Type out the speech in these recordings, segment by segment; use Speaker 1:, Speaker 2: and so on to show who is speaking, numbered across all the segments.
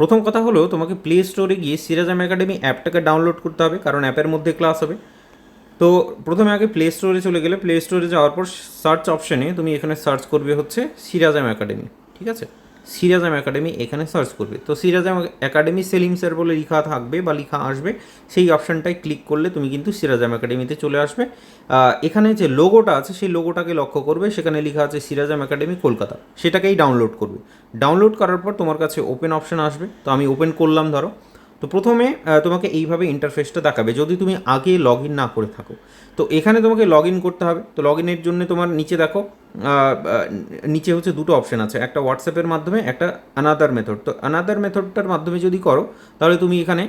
Speaker 1: প্রথম কথা হলো তোমাকে প্লে স্টোরে গিয়ে সিরাজাম একাডেমি অ্যাপটাকে ডাউনলোড করতে হবে, কারণ অ্যাপের মধ্যে ক্লাস হবে। তো প্রথমে আগে প্লে স্টোরে চলে গেলে প্লে স্টোরে যাওয়ার পর সার্চ অপশানে তুমি এখানে সার্চ করবে হচ্ছে সিরাজাম একাডেমি, ঠিক আছে? সিরাজাম একাডেমি এখানে সার্চ করবে, তো সিরাজাম একাডেমি সেলিম স্যার বলে লেখা থাকবে বা লেখা আসবে, সেই অপশানটায় ক্লিক করলে তুমি কিন্তু সিরাজাম একাডেমিতে চলে আসবে। এখানে যে লোগোটা আছে সেই লোগোটাকে লক্ষ্য করবে, সেখানে লেখা আছে সিরাজাম একাডেমি কলকাতা, সেটাকেই ডাউনলোড করবে। ডাউনলোড করার পর তোমার কাছে ওপেন অপশান আসবে, তো আমি ওপেন করলাম ধরো। তো প্রথমে তোমাকে এইভাবে ইন্টারফেসটা দেখাবে যদি তুমি আগে লগ ইন না করে থাকো। তো এখানে তোমাকে লগ ইন করতে হবে। তো লগ ইনের জন্য তোমার নিচে দেখো নিচে হচ্ছে দুটো অপশান আছে, একটা হোয়াটসঅ্যাপের মাধ্যমে, একটা আনাদার মেথড। তো আনাদার মেথডটার মাধ্যমে যদি করো তাহলে তুমি এখানে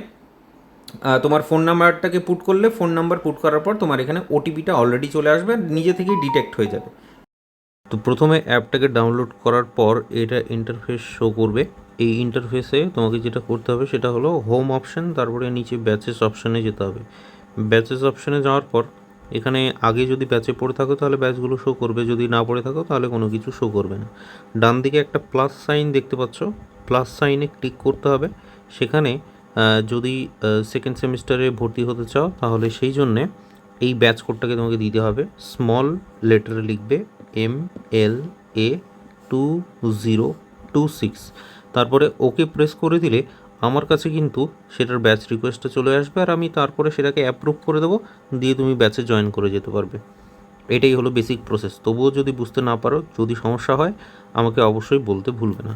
Speaker 1: তোমার ফোন নাম্বারটাকে পুট করলে, ফোন নাম্বার পুট করার পর তোমার এখানে ওটিপিটা অলরেডি চলে আসবে আর নিজে থেকেই ডিটেক্ট হয়ে যাবে। তো প্রথমে অ্যাপটাকে ডাউনলোড করার পর এটা ইন্টারফেস শো করবে। এই ইন্টারফেসে তোমাকে যেটা করতে হবে সেটা হলো হোম অপশান, তারপরে নিচে ব্যাচেস অপশানে যেতে হবে। ব্যাচেস অপশানে যাওয়ার পর এখানে আগে যদি ব্যাচে পড়ে থাকো তাহলে ব্যাচগুলো শো করবে, যদি না পড়ে থাকো তাহলে কোনো কিছু শো করবে না। ডান দিকে একটা প্লাস সাইন দেখতে পাচ্ছ, প্লাস সাইনে ক্লিক করতে হবে। সেখানে যদি সেকেন্ড সেমিস্টারে ভর্তি হতে চাও তাহলে সেই জন্যে এই ব্যাচ কোডটাকে তোমাকে দিতে হবে। স্মল লেটারে লিখবে MLA2026, তারপরে ওকে প্রেস করে দিলে আমার কাছে কিন্তু সেটার ব্যাচ রিকোয়েস্টটা চলে আসবে আর আমি তারপরে সেটাকে অ্যাপ্রুভ করে দেবো, দিয়ে তুমি ব্যাচে জয়েন করে যেতে পারবে। এটাই হলো বেসিক প্রসেস। তবুও যদি বুঝতে না পারো, যদি সমস্যা হয়, আমাকে অবশ্যই বলতে ভুলবে না।